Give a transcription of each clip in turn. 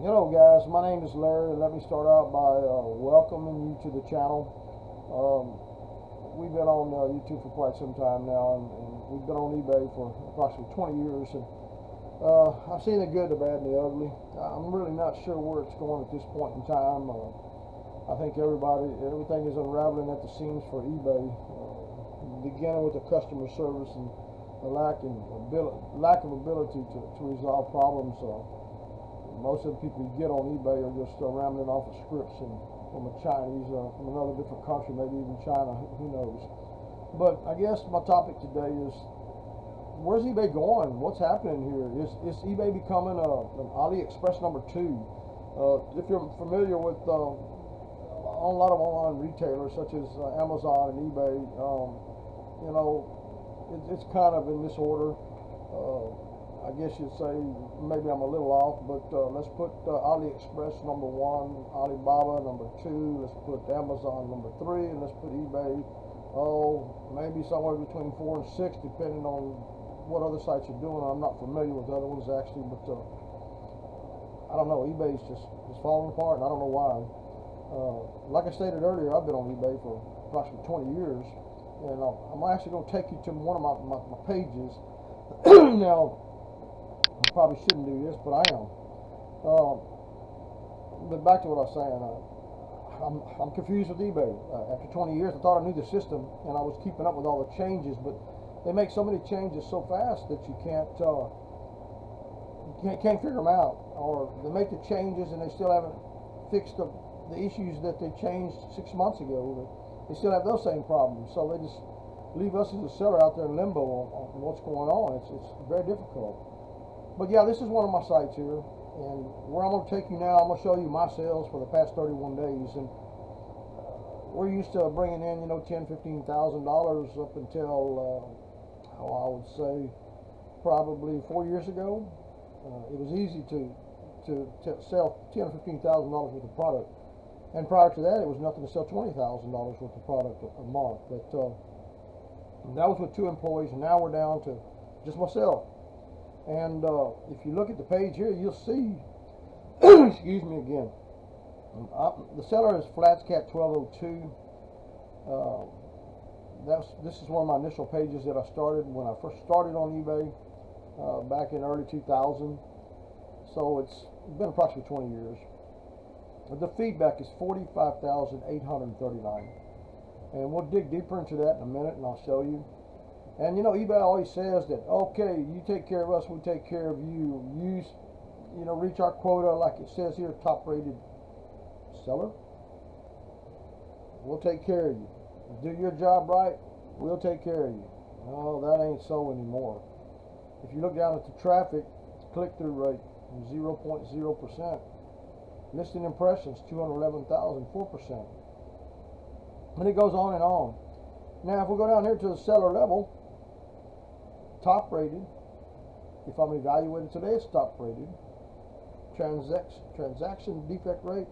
Hello guys, my name is Larry, and let me start out by welcoming you to the channel. We've been on YouTube for quite some time now, and we've been on eBay for approximately 20 years, and I've seen the good, the bad, and the ugly. I'm really not sure where it's going at this point in time. I think everything is unraveling at the seams for eBay, beginning with the customer service and the lack of ability to resolve problems. Most of the people you get on eBay are just rambling off of scripts and from a Chinese, from another different country, maybe even China, who knows. But I guess my topic today is, where's eBay going? What's happening here? Is eBay becoming an Aliexpress number 2? If you're familiar with a lot of online retailers such as Amazon and eBay, it's kind of in this order. I guess you'd say maybe I'm a little off, but let's put Aliexpress number 1, Alibaba number 2, let's put Amazon number 3, and let's put eBay, maybe somewhere between 4 and 6, depending on what other sites are doing. I'm not familiar with the other ones actually, but I don't know. eBay's just falling apart, and I don't know why. Like I stated earlier, I've been on eBay for approximately 20 years, and I'm actually going to take you to one of my pages. Now, I probably shouldn't do this, but I am. But back to what I was saying, I'm confused with eBay. After 20 years, I thought I knew the system, and I was keeping up with all the changes, but they make so many changes so fast that you can't figure them out. Or they make the changes and they still haven't fixed the issues that they changed 6 months ago. They still have those same problems, so they just leave us as a seller out there in limbo on what's going on. It's very difficult. But yeah, this is one of my sites here, and where I'm going to take you now, I'm going to show you my sales for the past 31 days, and we're used to bringing in, $10,000, $15,000 up until, I would say, probably 4 years ago. It was easy to sell $10,000 or $15,000 worth of product, and prior to that, it was nothing to sell $20,000 worth of product a month. But that was with 2 employees, and now we're down to just myself. And if you look at the page here, you'll see, excuse me again, the seller is Flatscat 1202. This is one of my initial pages that I started when I first started on eBay back in early 2000. So it's been approximately 20 years. The feedback is 45,839. And we'll dig deeper into that in a minute, and I'll show you. And eBay always says that, okay, you take care of us, we take care of you. Reach our quota, like it says here, top rated seller. We'll take care of you. Do your job right, we'll take care of you. No, that ain't so anymore. If you look down at the traffic, click-through rate, 0.0%. Listing impressions, 211,000, 4%. And it goes on and on. Now, if we go down here to the seller level, top rated, if I'm evaluated today, it's top rated. Transaction defect rate,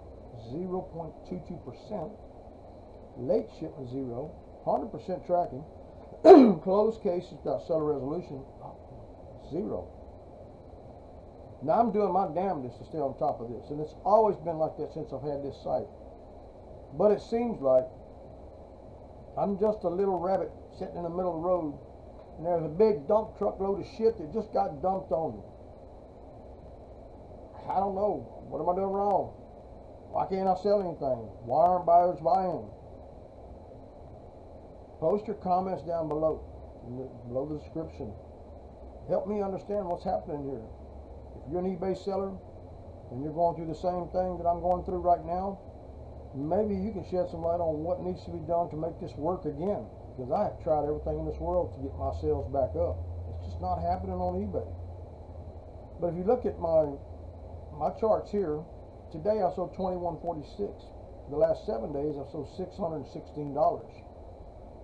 0.22%. Late shipment, 0. 100% tracking. Closed cases without seller resolution, 0. Now, I'm doing my damnedest to stay on top of this, and it's always been like that since I've had this site. But it seems like I'm just a little rabbit sitting in the middle of the road, and there's a big dump truck load of shit that just got dumped on me. I don't know. What am I doing wrong? Why can't I sell anything? Why aren't buyers buying? Post your comments down below the description. Help me understand what's happening here. If you're an eBay seller and you're going through the same thing that I'm going through right now, maybe you can shed some light on what needs to be done to make this work again. Because I have tried everything in this world to get my sales back up. It's just not happening on eBay. But if you look at my charts here, today I sold $21.46. The last 7 days I sold $616.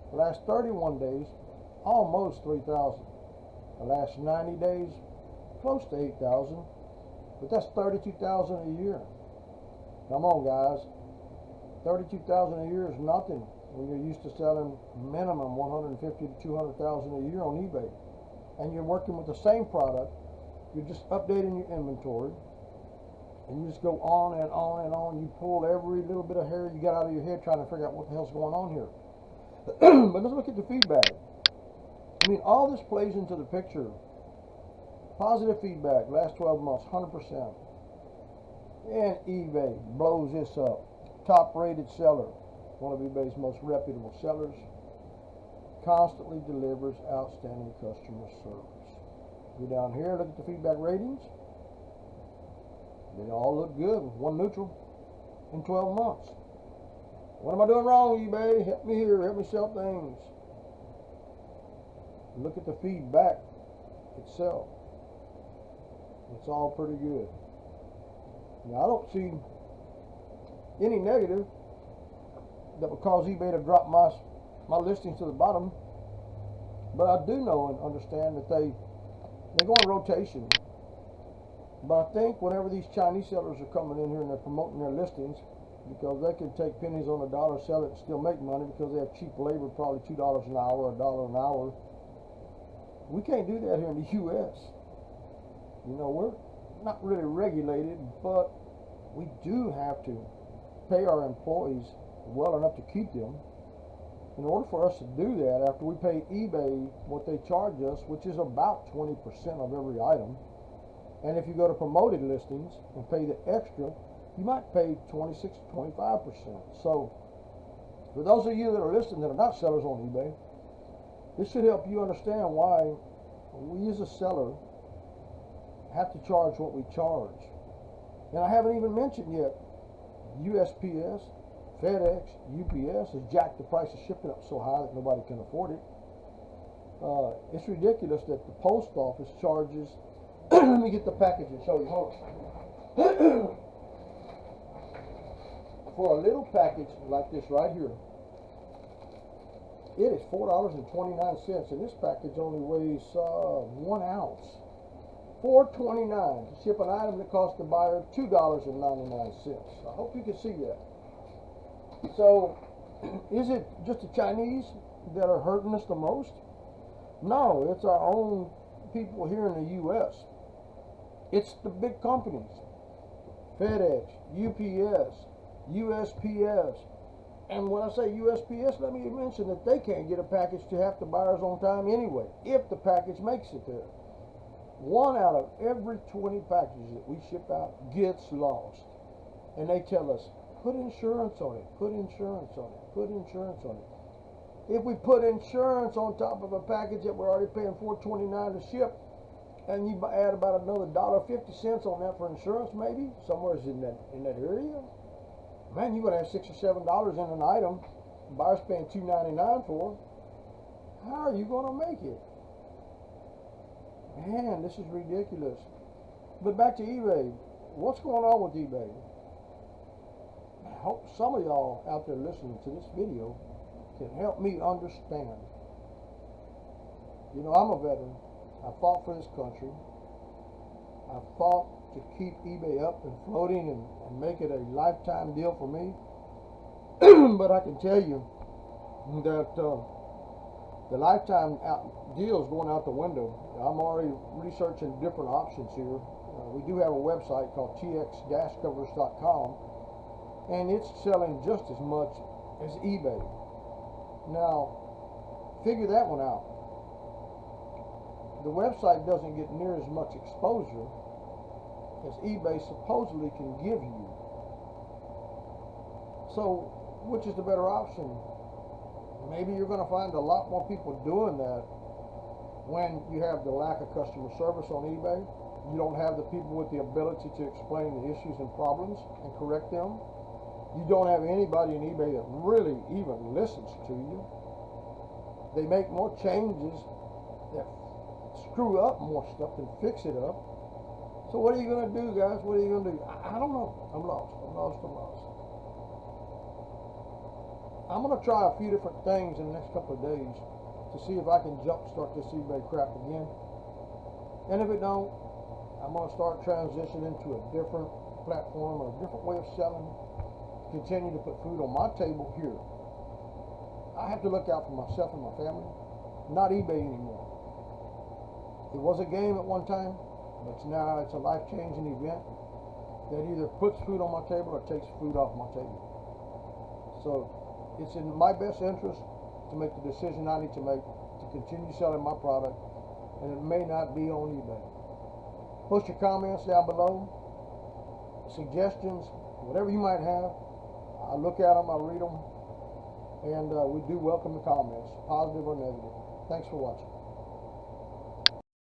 The last 31 days, almost $3,000. The last 90 days, close to $8,000. But that's $32,000 a year. Come on, guys. $32,000 a year is nothing when you're used to selling minimum $150,000 to $200,000 a year on eBay, and you're working with the same product. You're just updating your inventory, and you just go on and on and on. You pull every little bit of hair you got out of your head trying to figure out what the hell's going on here. But let's look at the feedback. I mean, all this plays into the picture. Positive feedback, last 12 months, 100%. And eBay blows this up. Top rated seller, one of eBay's most reputable sellers, constantly delivers outstanding customer service. Go down here, look at the feedback ratings. They all look good with one neutral in 12 months. What am I doing wrong, eBay? Help me here, help me sell things. Look at the feedback itself. It's all pretty good. Now, I don't see any negative that would cause eBay to drop my listings to the bottom. But I do know and understand that they go on rotation. But I think whenever these Chinese sellers are coming in here and they're promoting their listings, because they can take pennies on the dollar, sell it, and still make money because they have cheap labor, probably $2 an hour, $1 an hour. We can't do that here in the U.S. You know, we're not really regulated, but we do have to pay our employees well enough to keep them. In order for us to do that, after we pay eBay what they charge us, which is about 20% of every item, and if you go to promoted listings and pay the extra, you might pay 26 to 25%. So, for those of you that are listening that are not sellers on eBay, this should help you understand why we as a seller have to charge what we charge. And I haven't even mentioned yet USPS, FedEx, UPS has jacked the price of shipping up so high that nobody can afford it. It's ridiculous that the post office charges. Let me get the package and show you. Hold on. For a little package like this right here, it is $4.29, and this package only weighs 1 ounce. $4.29 to ship an item that costs the buyer $2.99. I hope you can see that. So, is it just the Chinese that are hurting us the most? No, it's our own people here in the U.S. It's the big companies, FedEx, UPS, USPS. And when I say USPS, let me mention that they can't get a package to half the buyers on time anyway, if the package makes it there. 1 out of every 20 packages that we ship out gets lost. And they tell us, put insurance on it, put insurance on it, put insurance on it. If we put insurance on top of a package that we're already paying $4.29 to ship, and you add about another $1.50 on that for insurance, maybe somewhere in that area, man, you're gonna have $6 or $7 in an item. The buyer's paying $2.99 for. How are you gonna make it? Man, this is ridiculous. But back to eBay. What's going on with eBay? I hope some of y'all out there listening to this video can help me understand. You know, I'm a veteran. I fought for this country. I fought to keep eBay up and floating and make it a lifetime deal for me. But I can tell you that the lifetime deal is going out the window. I'm already researching different options here. We do have a website called tx-covers.com, and it's selling just as much as eBay. Now, figure that one out. The website doesn't get near as much exposure as eBay supposedly can give you. So, which is the better option? Maybe you're going to find a lot more people doing that when you have the lack of customer service on eBay. You don't have the people with the ability to explain the issues and problems and correct them. You don't have anybody in eBay that really even listens to you. They make more changes that screw up more stuff than fix it up. So what are you going to do, guys? What are you going to do? I don't know. I'm lost. I'm going to try a few different things in the next couple of days to see if I can jumpstart this eBay crap again. And if it don't, I'm going to start transitioning to a different platform or a different way of selling. Continue to put food on my table here. I have to look out for myself and my family, not eBay anymore. It was a game at one time, but now it's a life-changing event. that either puts food on my table or takes food off my table. So it's in my best interest to make the decision I need to make to continue selling my product, and it may not be on eBay. Post your comments down below, suggestions, whatever you might have. I look at them, I read them, and we do welcome the comments, positive or negative. Thanks for watching.